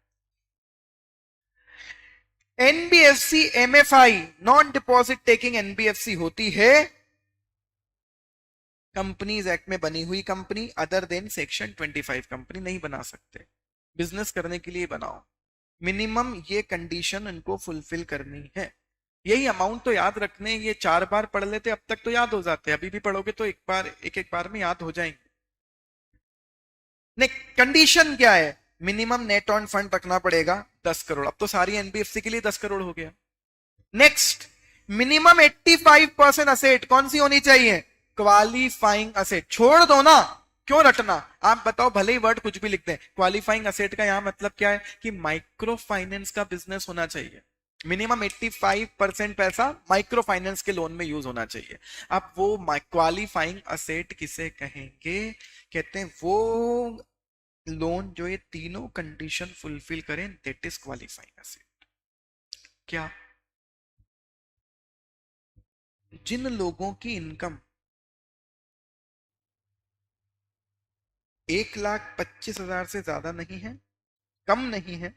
NBFC MFI, non deposit taking NBFC होती है कंपनीज एक्ट में बनी हुई company, other than section 25 company नहीं बना सकते। बिजनेस करने के लिए बनाओ, मिनिमम ये कंडीशन इनको फुलफिल करनी है। यही अमाउंट तो याद रखने, ये 4 बार पढ़ लेते अब तक तो याद हो जाते, अभी भी पढ़ोगे तो एक बार, एक बार में याद हो जाएंगे। नहीं, कंडीशन क्या है? मिनिमम नेट ऑन फंड रखना पड़ेगा 10 करोड़। अब तो सारी एनबीएफसी के लिए 10 करोड़ हो गया। नेक्स्ट, मिनिमम 85% असेट कौन सी होनी चाहिए? Qualifying asset. छोड़ दो ना, क्यों रटना, आप बताओ, भले ही वर्ड कुछ भी लिखते हैं। क्वालिफाइंग असेट का यहां मतलब क्या है कि माइक्रो फाइनेंस का बिजनेस होना चाहिए। मिनिमम 85% पैसा माइक्रो फाइनेंस के लोन में यूज होना चाहिए। अब वो क्वालिफाइंग असेट किसे कहेंगे? कहते हैं वो लोन जो ये तीनों कंडीशन फुलफिल करें, दैट इज क्वालिफाइंग असेट। क्या? जिन लोगों की इनकम 1,25,000 से ज्यादा नहीं है, कम नहीं है,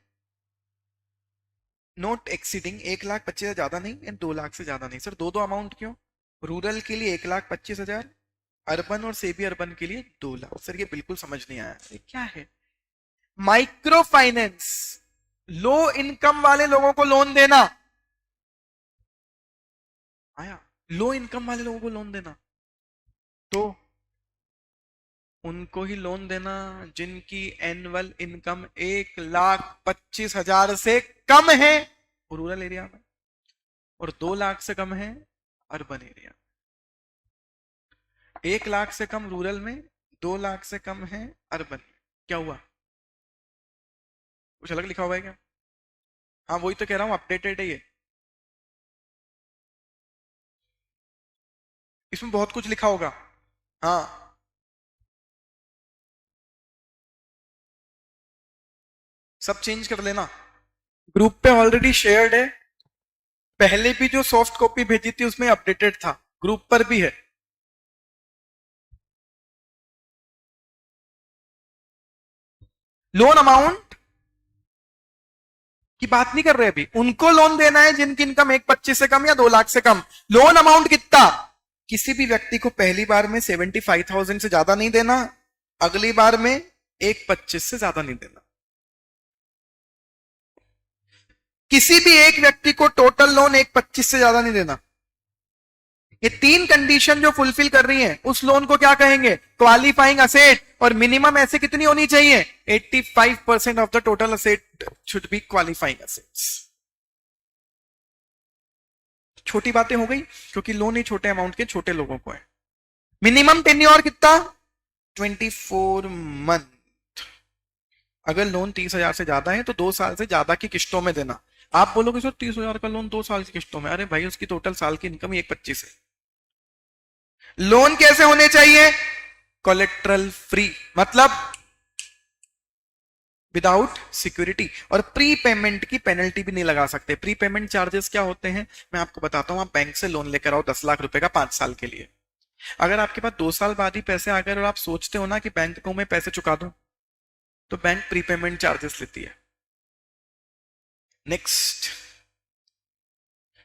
नोट एक्सीडिंग 1,25,000 ज्यादा नहीं एंड 2 लाख से ज्यादा नहीं। सर दो दो अमाउंट क्यों? रूरल के लिए 1,25,000, अर्बन और सेमी अर्बन के लिए 2 लाख। सर ये बिल्कुल समझ नहीं आया, ये क्या है? माइक्रो फाइनेंस, लो इनकम वाले लोगों को लोन देना। आया? लो इनकम वाले लोगों को लोन देना, तो उनको ही लोन देना जिनकी एनुअल इनकम 1,25,000 से कम है रूरल एरिया में, और 2 लाख से कम है अर्बन एरिया। 1 लाख से कम रूरल में, 2 लाख से कम है अर्बन में। क्या हुआ? कुछ अलग लिखा हुआ है क्या? हाँ वही तो कह रहा हूं, अपडेटेड है ये। इसमें बहुत कुछ लिखा होगा। हाँ सब चेंज कर लेना, ग्रुप पे ऑलरेडी शेयर्ड है। पहले भी जो सॉफ्ट कॉपी भेजी थी उसमें अपडेटेड था, ग्रुप पर भी है। लोन अमाउंट की बात नहीं कर रहे अभी, उनको लोन देना है जिनकी इनकम 1,25 से कम या 2 लाख से कम। लोन अमाउंट कितना? किसी भी व्यक्ति को पहली बार में 75,000 से ज्यादा नहीं देना, अगली बार में 1,25 से ज्यादा नहीं देना। किसी भी एक व्यक्ति को टोटल लोन 1,25 से ज्यादा नहीं देना। ये 3 कंडीशन जो फुलफिल कर रही हैं उस लोन को क्या कहेंगे? Qualifying asset. और मिनिमम ऐसे कितनी होनी चाहिए? 85% of the total asset should be qualifying assets. छोटी बातें हो गई क्योंकि लोन ही छोटे अमाउंट के छोटे लोगों को है। मिनिमम टेन्योर कितना? 24 मंथ। अगर लोन 30,000 से ज्यादा है तो 2 साल से ज्यादा की किस्तों में देना। आप बोलोगे सर 30,000 का लोन 2 साल की किस्तों में, अरे भाई उसकी टोटल साल की इनकम 1,25 है। लोन कैसे होने चाहिए? कोलेट्रल फ्री, मतलब विदाउट सिक्योरिटी। और प्री पेमेंट की पेनल्टी भी नहीं लगा सकते। प्री पेमेंट चार्जेस क्या होते हैं मैं आपको बताता हूं। आप बैंक से लोन लेकर आओ 10 लाख रुपए का 5 साल के लिए। अगर आपके पास 2 साल बाद ही पैसे आ गए और आप सोचते हो ना कि बैंक को मैं पैसे चुका दूं, तो बैंक प्री पेमेंट चार्जेस लेती है। Next,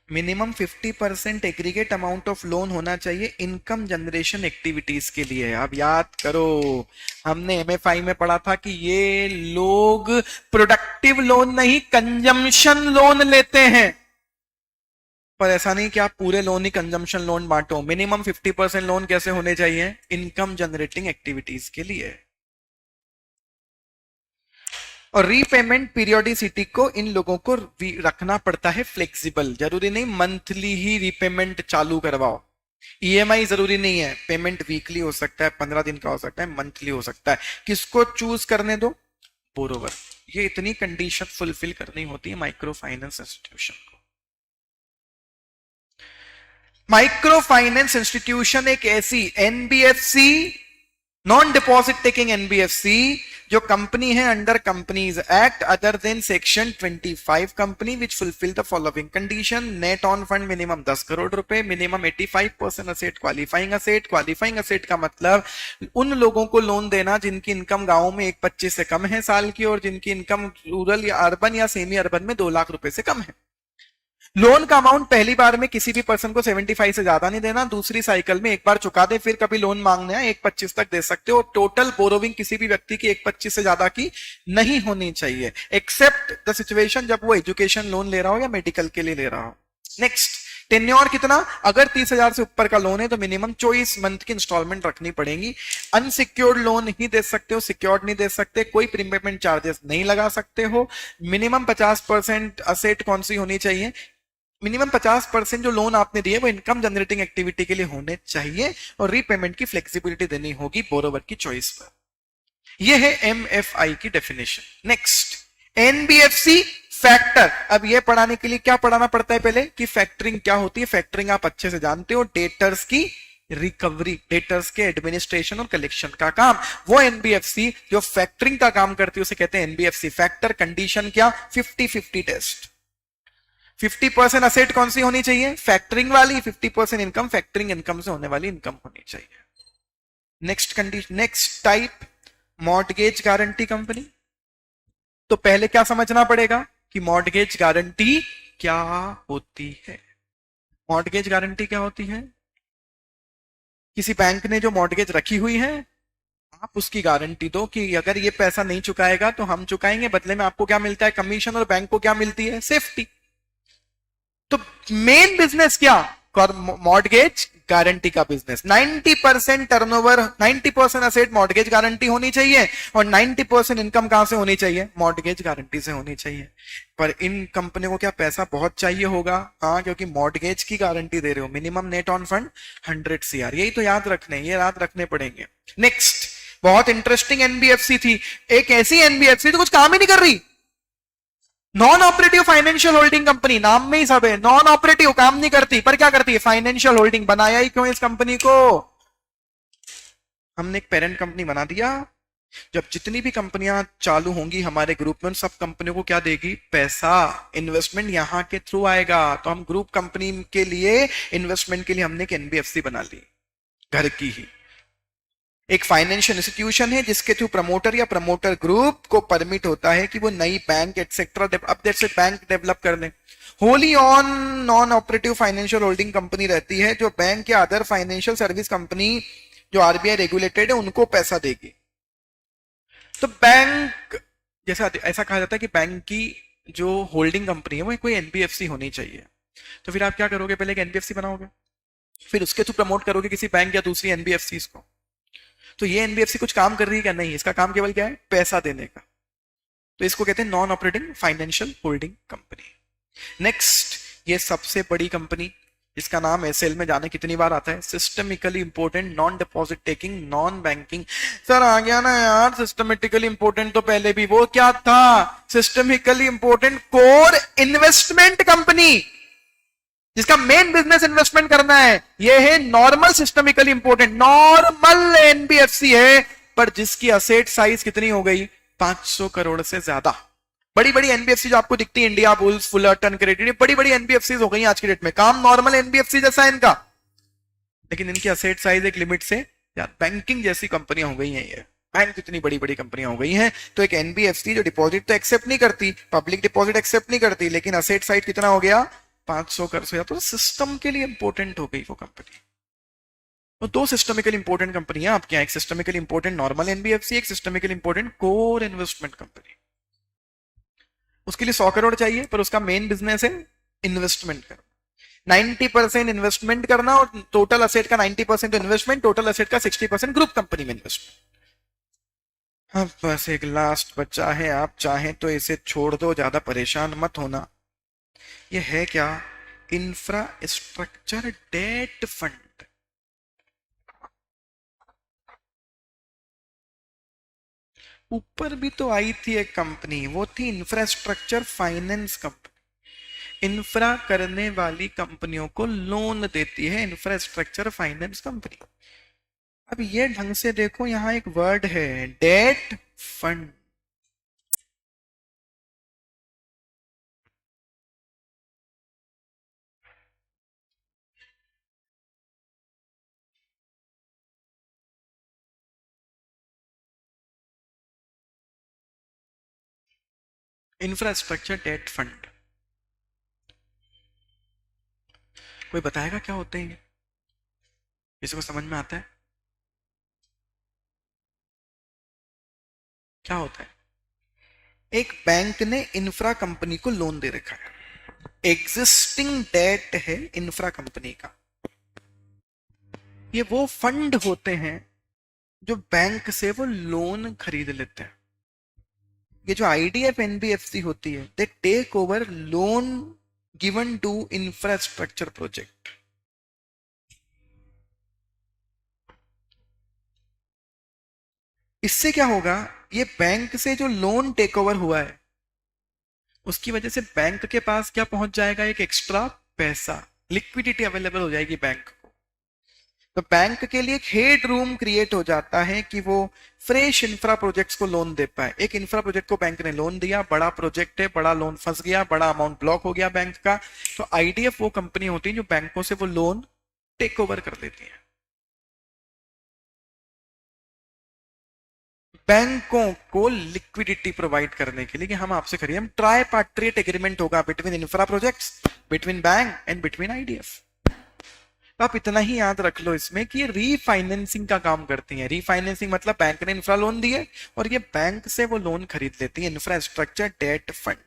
minimum 50% aggregate amount of loan होना चाहिए इनकम जनरेशन एक्टिविटीज के लिए। अब याद करो, हमने एमएफआई में पढ़ा था कि ये लोग प्रोडक्टिव लोन नहीं कंजम्पशन लोन लेते हैं। पर ऐसा नहीं कि आप पूरे लोन ही कंजम्पशन लोन बांटो। मिनिमम 50% लोन कैसे होने चाहिए? इनकम जनरेटिंग एक्टिविटीज के लिए। और रीपेमेंट पीरियोडिसिटी को इन लोगों को रखना पड़ता है फ्लेक्सिबल। जरूरी नहीं मंथली ही रीपेमेंट चालू करवाओ। ईएमआई जरूरी नहीं है, पेमेंट वीकली हो सकता है, 15 दिन का हो सकता है, मंथली हो सकता है। किसको चूज करने दो? बोरोवर। ये इतनी कंडीशन फुलफिल करनी होती है माइक्रो फाइनेंस इंस्टीट्यूशन को। माइक्रो फाइनेंस इंस्टीट्यूशन एक ऐसी NBFC, non deposit taking NBFC, जो कंपनी है under companies act other than section 25 company which fulfil the following condition. Net owned fund minimum 10 crore रुपए, minimum 85% asset qualifying asset. Qualifying asset का मतलब उन लोगों को लोन देना जिनकी इनकम गांव में 1,25 से कम है साल की, और जिनकी इनकम रूरल या अर्बन या सेमी अर्बन में 2 लाख रुपए से कम है। लोन का अमाउंट पहली बार में किसी भी पर्सन को 75 से ज्यादा नहीं देना। दूसरी साइकिल में एक बार चुका दे, फिर कभी लोन मांगना है 1,25 तक दे सकते हो। टोटल बोरोविंग किसी भी व्यक्ति की 1,25 से ज्यादा की नहीं होनी चाहिए, एक्सेप्ट द सिचुएशन जब वो एजुकेशन लोन ले रहा हो या मेडिकल के लिए ले रहा हो। नेक्स्ट, टेन्योर कितना? अगर 30,000 से ऊपर का लोन है तो मिनिमम 24 मंथ की इंस्टॉलमेंट रखनी पड़ेगी। अनसिक्योर्ड लोन ही दे सकते हो, सिक्योर्ड नहीं दे सकते। कोई प्रीपेमेंट चार्जेस नहीं लगा सकते हो। मिनिमम 50% असेट कौन सी होनी चाहिए? मिनिमम 50% जो लोन आपने दिए वो इनकम जनरेटिंग एक्टिविटी के लिए होने चाहिए, और रीपेमेंट की फ्लेक्सिबिलिटी देनी होगी बोरोवर की चॉइस पर। यह है एमएफआई की डेफिनेशन। Next, NBFC factor. अब यह पढ़ाने के लिए क्या पढ़ाना पड़ता है पहले कि फैक्टरिंग क्या होती है। फैक्टरिंग आप अच्छे से जानते हो, डेटर्स की रिकवरी, डेटर्स के एडमिनिस्ट्रेशन और कलेक्शन का काम। वो एनबीएफसी जो फैक्टरिंग का काम करती है उसे कहते हैं एनबीएफसी फैक्टर। कंडीशन क्या? 50-50 टेस्ट। 50% असेट कौन सी होनी चाहिए? फैक्टरिंग वाली। 50% इनकम फैक्टरिंग इनकम से होने वाली इनकम होनी चाहिए। Next condition, next type, mortgage guarantee company. तो पहले क्या समझना पड़ेगा कि मॉर्टगेज गारंटी क्या होती है। मॉर्टगेज गारंटी क्या होती है? किसी बैंक ने जो मॉर्टगेज रखी हुई है, आप उसकी गारंटी दो कि अगर ये पैसा नहीं चुकाएगा तो हम चुकाएंगे, बदले में आपको क्या मिलता है? कमीशन। और बैंक को क्या मिलती है? सेफ्टी। तो मेन बिजनेस क्या? मॉर्गेज गारंटी का business. 90% turnover, 90% asset mortgage guarantee होनी चाहिए और 90% इनकम कहां से होनी चाहिए? मॉर्गेज गारंटी से होनी चाहिए। पर इन कंपनियों को क्या पैसा बहुत चाहिए होगा? हाँ, क्योंकि मॉर्गेज की गारंटी दे रहे हो। Minimum net owned fund 100 CR। यही तो याद रखने, ये याद रखने पड़ेंगे। नेक्स्ट, बहुत इंटरेस्टिंग एनबीएफसी थी, एक ऐसी एनबीएफसी तो कुछ काम ही नहीं कर रही। Non operative financial holding company, नाम में ही सब है, नॉन ऑपरेटिव, काम नहीं करती, पर क्या करती है? Financial holding. बनाया ही क्यों इस कंपनी को? हमने एक पेरेंट कंपनी बना दिया। जब जितनी भी कंपनियां चालू होंगी हमारे ग्रुप में, सब कंपनियों को क्या देगी? पैसा, इन्वेस्टमेंट यहां के थ्रू आएगा। तो हम ग्रुप कंपनी के लिए इन्वेस्टमेंट के लिए हमने एक एनबीएफसी बना ली, घर की ही। एक फाइनेंशियल इंस्टीट्यूशन है जिसके थ्रू प्रमोटर या प्रमोटर ग्रुप को परमिट होता है कि वो नई बैंक एटसेट्रा अब से बैंक डेवलप कर ले। Wholly owned non operative financial holding company रहती है जो बैंक या अदर फाइनेंशियल सर्विस कंपनी जो आरबीआई रेगुलेटेड है उनको पैसा देगी। तो बैंक, जैसा ऐसा कहा जाता है कि बैंक की जो होल्डिंग कंपनी है वो कोई एनबीएफसी होनी चाहिए। तो फिर आप क्या करोगे? पहले एक एनबीएफसी बनाओगे, फिर उसके थ्रू प्रमोट करोगे किसी बैंक या दूसरी एनबीएफसी को। तो ये एनबीएफसी कुछ काम कर रही है क्या? नहीं, इसका काम केवल क्या है? पैसा देने का। तो इसको कहते हैं non operating financial holding company. Next, ये सबसे बड़ी कंपनी, इसका नाम एसएल में जाने कितनी बार आता है? Systemically important, non deposit taking, non banking. Sir आ गया ना यार, सिस्टमेटिकली इंपोर्टेंट तो पहले भी वो क्या था? Systemically important core investment company, जिसका मेन बिजनेस इन्वेस्टमेंट करना है। यह है normal systemically important, normal NBFC है, पर जिसकी असेट साइज कितनी हो गई? 500 करोड़ से ज्यादा। बड़ी बड़ी एनबीएफसी जो आपको दिखती है, इंडिया बुल्स, फुलरटन क्रेडिट, बड़ी बड़ी एनबीएफसी हो गई आज की डेट में। काम नॉर्मल एनबीएफसी जैसा है इनका, लेकिन इनकी असेट साइज एक लिमिट से बैंकिंग जैसी कंपनियां हो गई हैं। ये बैंक इतनी बड़ी बड़ी कंपनियां हो गई हैं। तो एक एनबीएफसी जो डिपॉजिट तो एक्सेप्ट नहीं करती, पब्लिक डिपॉजिट एक्सेप्ट नहीं करती, लेकिन असेट साइज कितना हो गया? 500 करोड़ से। तो सिस्टम के लिए इंपॉर्टेंट हो गई वो कंपनी। तो दो सिस्टमिकली इंपॉर्टेंट कंपनियां आपके यहाँ, एक सिस्टमिकली इंपॉर्टेंट नॉर्मल एनबीएफसी, एक systemically important core investment company. उसके लिए 100 करोड़ चाहिए, पर उसका मेन बिजनेस है इन्वेस्टमेंट करना। 90% इन्वेस्टमेंट करना और टोटल असेट का 90% इन्वेस्टमेंट, टोटल असेट का 60% ग्रुप कंपनी में इन्वेस्टमेंट। अब बस एक लास्ट बच्चा है, आप चाहें तो इसे छोड़ दो, ज्यादा परेशान मत होना। ये है क्या? Infrastructure debt fund. ऊपर भी तो आई थी एक कंपनी, वो थी इंफ्रास्ट्रक्चर फाइनेंस कंपनी। इंफ्रा करने वाली कंपनियों को लोन देती है इंफ्रास्ट्रक्चर फाइनेंस कंपनी। अब ये ढंग से देखो, यहां एक वर्ड है debt fund. Infrastructure debt fund, कोई बताएगा क्या होते हैं? किसी को समझ में आता है क्या होता है? एक बैंक ने इंफ्रा कंपनी को लोन दे रखा है, एग्जिस्टिंग डेट है इंफ्रा कंपनी का। ये वो फंड होते हैं जो बैंक से वो लोन खरीद लेते हैं। ये जो आईडीएफ एनबीएफसी होती है, they take over loan given to infrastructure project. इससे क्या होगा? ये बैंक से जो लोन टेक ओवर हुआ है उसकी वजह से बैंक के पास क्या पहुंच जाएगा? एक एक्स्ट्रा पैसा, लिक्विडिटी अवेलेबल हो जाएगी बैंक को। तो बैंक के लिए एक हेड रूम क्रिएट हो जाता है कि वो फ्रेश इंफ्रा प्रोजेक्ट्स को लोन दे पाए। एक इंफ्रा प्रोजेक्ट को बैंक ने लोन दिया, बड़ा प्रोजेक्ट है, बड़ा लोन फंस गया, बड़ा अमाउंट ब्लॉक हो गया बैंक का, तो आईडीएफ वो कंपनी होती है जो बैंकों से वो लोन टेक ओवर कर लेती है। बैंकों को लिक्विडिटी प्रोवाइड करने के लिए कि हम आपसे खरीदें, हम ट्राईपार्टेट एग्रीमेंट होगा between infra projects, between bank and between IDF. तो आप इतना ही याद रख लो इसमें कि ये रीफाइनेंसिंग का काम करती है। रीफाइनेंसिंग मतलब बैंक ने इंफ्रा लोन दिए और ये बैंक से वो लोन खरीद लेती है, infrastructure debt fund.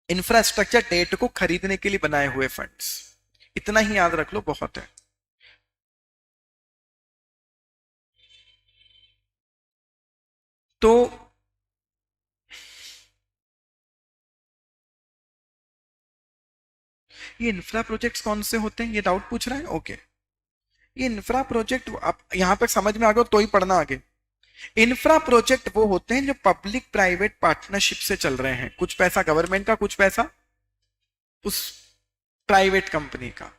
Infrastructure debt को खरीदने के लिए बनाए हुए फंड्स। इतना ही याद रख लो, बहुत है। तो ये इंफ्रा प्रोजेक्ट्स कौन से होते हैं, ये डाउट पूछ रहा है। ओके, ये इंफ्रा प्रोजेक्ट आप यहां तक समझ में आ गया तो ही पढ़ना आगे। इंफ्रा प्रोजेक्ट वो होते हैं जो पब्लिक प्राइवेट पार्टनरशिप से चल रहे हैं, कुछ पैसा गवर्नमेंट का, कुछ पैसा उस प्राइवेट कंपनी का,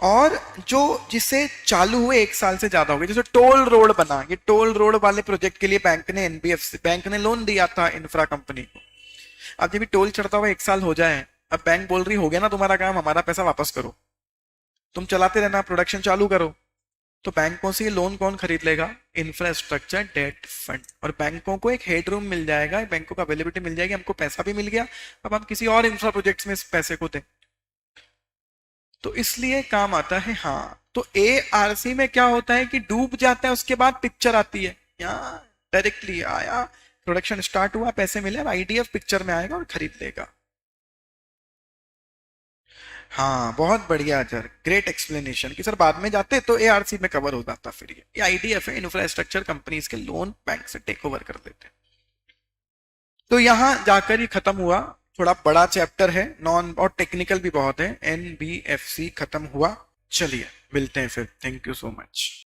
और जो जिसे चालू हुए 1 साल से ज्यादा हो गए। जैसे टोल रोड बना, ये टोल रोड वाले प्रोजेक्ट के लिए बैंक ने, एनबीएफसी बैंक ने लोन दिया था इंफ्रा कंपनी को। अब जब भी टोल चढ़ता हुआ 1 साल हो जाए, अब बैंक बोल रही हो गया ना तुम्हारा काम, हमारा पैसा वापस करो, तुम चलाते रहना, प्रोडक्शन चालू करो। तो बैंकों से ये लोन कौन खरीद लेगा? Infrastructure debt fund. और बैंकों को एक हेडरूम मिल जाएगा, बैंकों को अवेलेबिलिटी मिल जाएगी, हमको पैसा भी मिल गया, अब हम किसी और इंफ्रा प्रोजेक्ट्स में इस पैसे को दें। तो इसलिए काम आता है। हाँ, तो एआरसी में क्या होता है कि डूब जाता है, उसके बाद पिक्चर आती है। यहाँ डायरेक्टली आया, प्रोडक्शन स्टार्ट हुआ, पैसे मिले, अब आईडीएफ पिक्चर में आएगा और खरीद लेगा। हाँ, बहुत बढ़िया सर, ग्रेट एक्सप्लेनेशन कि सर बाद में जाते तो एआरसी में कवर हो जाता। फिर ये आईडीएफ है, इंफ्रास्ट्रक्चर कंपनीज के लोन बैंक से टेक ओवर कर लेते हैं। तो यहां जाकर ही खत्म हुआ, थोड़ा बड़ा चैप्टर है, नॉन और टेक्निकल भी बहुत है। एनबीएफसी खत्म हुआ। चलिए मिलते हैं फिर, थैंक यू सो मच।